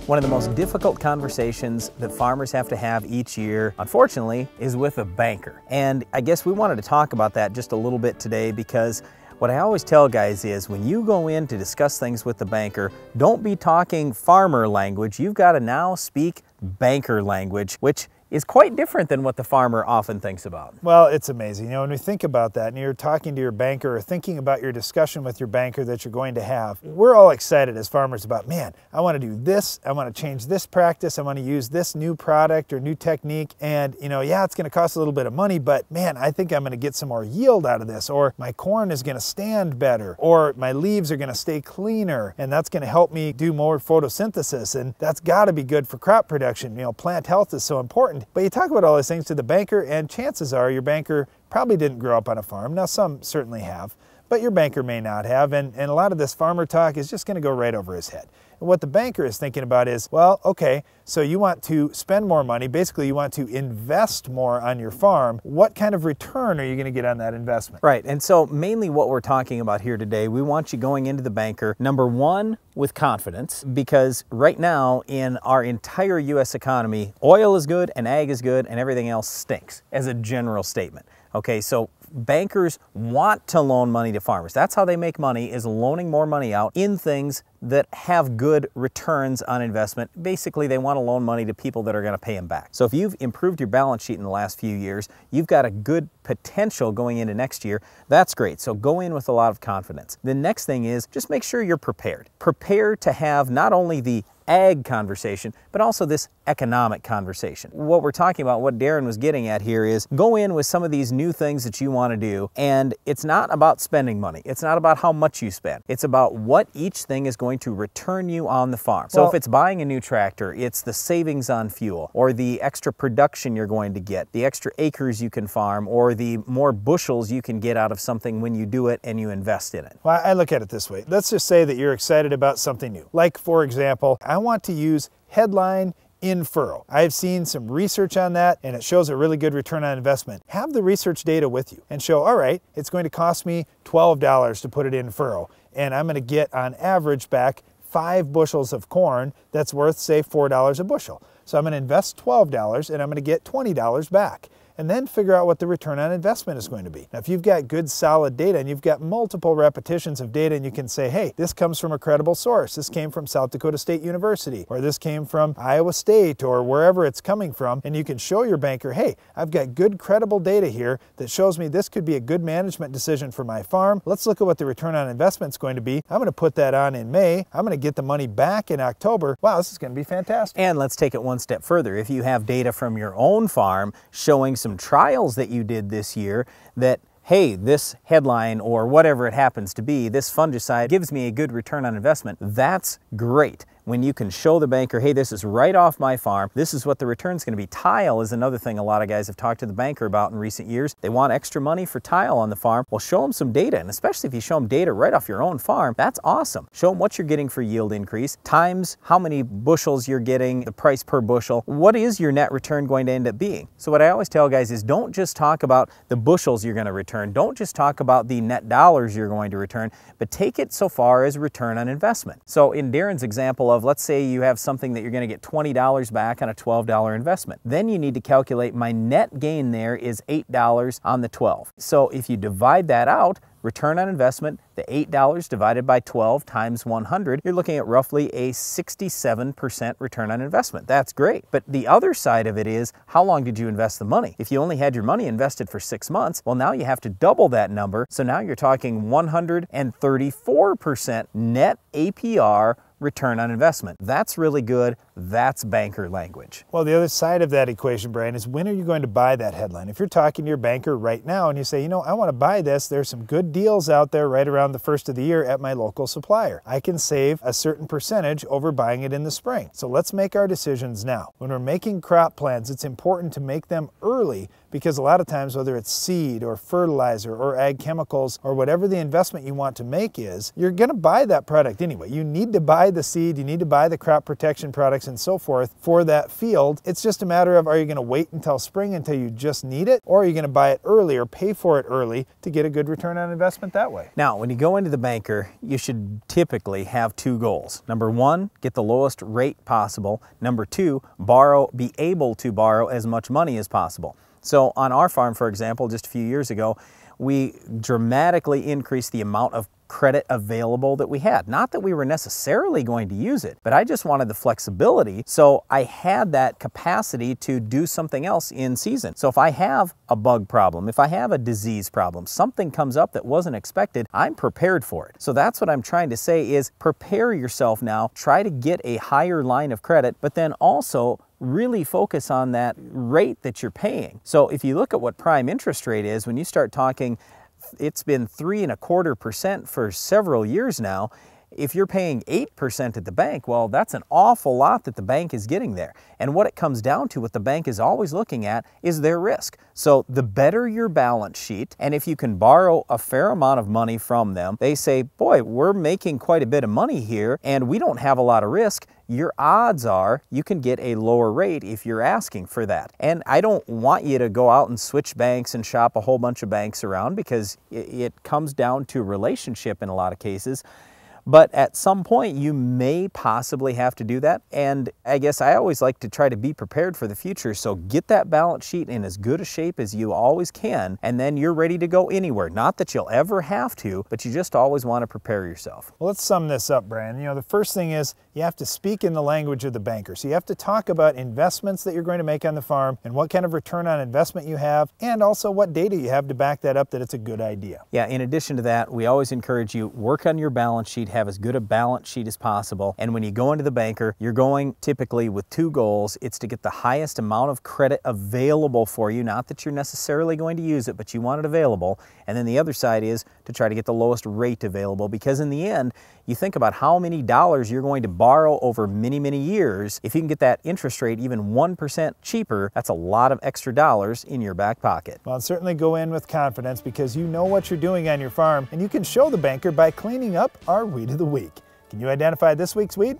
One of the most difficult conversations that farmers have to have each year, unfortunately, is with a banker. And I guess we wanted to talk about that just a little bit today because what I always tell guys is when you go in to discuss things with the banker, don't be talking farmer language. You've got to now speak banker language, which is quite different than what the farmer often thinks about. Well, it's amazing. You know, when we think about that and you're talking to your banker or thinking about your discussion with your banker that you're going to have, we're all excited as farmers about, man, I want to do this, I want to change this practice, I want to use this new product or new technique. And, you know, yeah, it's going to cost a little bit of money, but man, I think I'm going to get some more yield out of this, or my corn is going to stand better, or my leaves are going to stay cleaner, and that's going to help me do more photosynthesis. And that's got to be good for crop production. You know, plant health is so important. But you talk about all these things to the banker, and chances are your banker probably didn't grow up on a farm. Now, some certainly have, but your banker may not have, and a lot of this farmer talk is just going to go right over his head. And what the banker is thinking about is, well, okay, so you want to spend more money. Basically, you want to invest more on your farm. What kind of return are you going to get on that investment? Right, and so mainly what we're talking about here today, we want you going into the banker, number one, with confidence, because right now in our entire U.S. economy, oil is good and ag is good and everything else stinks, as a general statement. Okay, so bankers want to loan money to farmers. That's how they make money, is loaning more money out in things that have good returns on investment. Basically, they want to loan money to people that are going to pay them back. So if you've improved your balance sheet in the last few years, you've got a good potential going into next year. That's great. So go in with a lot of confidence. The next thing is just make sure you're prepared. Prepare to have not only the ag conversation, but also this economic conversation. What we're talking about, what Darren was getting at here, is go in with some of these new things that you want to do, and it's not about spending money. It's not about how much you spend. It's about what each thing is going to return you on the farm. So if it's buying a new tractor, it's the savings on fuel, or the extra production you're going to get, the extra acres you can farm, or the more bushels you can get out of something when you do it and you invest in it. Well, I look at it this way. Let's just say that you're excited about something new. Like, for example, I want to use headline in furrow. I've seen some research on that and it shows a really good return on investment. Have the research data with you and show, all right, it's going to cost me $12 to put it in furrow, and I'm going to get on average back 5 bushels of corn that's worth, say, $4 a bushel. So I'm going to invest $12 and I'm going to get $20 back. And then figure out what the return on investment is going to be. Now, if you've got good solid data and you've got multiple repetitions of data and you can say, hey, this comes from a credible source. This came from South Dakota State University, or this came from Iowa State, or wherever it's coming from, and you can show your banker, hey, I've got good credible data here that shows me this could be a good management decision for my farm. Let's look at what the return on investment is going to be. I'm going to put that on in May. I'm going to get the money back in October. Wow, this is going to be fantastic. And let's take it one step further. If you have data from your own farm showing some trials that you did this year that, hey, this headline or whatever it happens to be, this fungicide gives me a good return on investment, that's great. When you can show the banker, hey, this is right off my farm, this is what the return's going to be. Tile is another thing a lot of guys have talked to the banker about in recent years. They want extra money for tile on the farm. Well, show them some data, and especially if you show them data right off your own farm, that's awesome. Show them what you're getting for yield increase, times how many bushels you're getting, the price per bushel. What is your net return going to end up being? So what I always tell guys is don't just talk about the bushels you're going to return. Don't just talk about the net dollars you're going to return, but take it so far as return on investment. So in Darren's example of, let's say you have something that you're going to get $20 back on a $12 investment. Then you need to calculate my net gain there is $8 on the 12. So if you divide that out, return on investment, the $8 divided by 12 times 100, you're looking at roughly a 67% return on investment. That's great. But the other side of it is, how long did you invest the money? If you only had your money invested for 6 months, well, now you have to double that number. So now you're talking 134% net APR return on investment. That's really good. That's banker language. Well, the other side of that equation, Brian, is when are you going to buy that headline? If you're talking to your banker right now and you say, you know, I want to buy this, there's some good deals out there right around the first of the year at my local supplier. I can save a certain percentage over buying it in the spring. So let's make our decisions now. When we're making crop plans, it's important to make them early because a lot of times, whether it's seed or fertilizer or ag chemicals or whatever the investment you want to make is, you're going to buy that product anyway. You need to buy the seed, you need to buy the crop protection products and so forth for that field. It's just a matter of, are you going to wait until spring until you just need it, or are you going to buy it early or pay for it early to get a good return on investment that way? Now, when you go into the banker, you should typically have two goals. Number one, get the lowest rate possible. Number two, be able to borrow as much money as possible. So on our farm, for example, just a few years ago, we dramatically increased the amount of credit available that we had. Not that we were necessarily going to use it, but I just wanted the flexibility, so I had that capacity to do something else in season. So if I have a bug problem, if I have a disease problem, something comes up that wasn't expected, I'm prepared for it. So that's what I'm trying to say is prepare yourself now, try to get a higher line of credit, but then also really focus on that rate that you're paying. So if you look at what prime interest rate is, when you start talking, it's been 3.25% for several years now. If you're paying 8% at the bank, well, that's an awful lot that the bank is getting there. And what it comes down to, what the bank is always looking at, is their risk. So the better your balance sheet, and if you can borrow a fair amount of money from them, they say, boy, we're making quite a bit of money here, and we don't have a lot of risk. Your odds are you can get a lower rate if you're asking for that. And I don't want you to go out and switch banks and shop a whole bunch of banks around, because it comes down to relationship in a lot of cases. But at some point, you may possibly have to do that. And I guess I always like to try to be prepared for the future. So get that balance sheet in as good a shape as you always can, and then you're ready to go anywhere. Not that you'll ever have to, but you just always want to prepare yourself. Well, let's sum this up, Brian. You know, the first thing is you have to speak in the language of the banker. So you have to talk about investments that you're going to make on the farm and what kind of return on investment you have, and also what data you have to back that up that it's a good idea. Yeah, in addition to that, we always encourage you, work on your balance sheet, have as good a balance sheet as possible. And when you go into the banker, you're going typically with two goals. It's to get the highest amount of credit available for you, not that you're necessarily going to use it, but you want it available. And then the other side is to try to get the lowest rate available, because in the end, you think about how many dollars you're going to borrow over many, many years. If you can get that interest rate even 1% cheaper, that's a lot of extra dollars in your back pocket. Well, and certainly go in with confidence, because you know what you're doing on your farm, and you can show the banker by cleaning up our Weed of the Week. Can you identify this week's weed?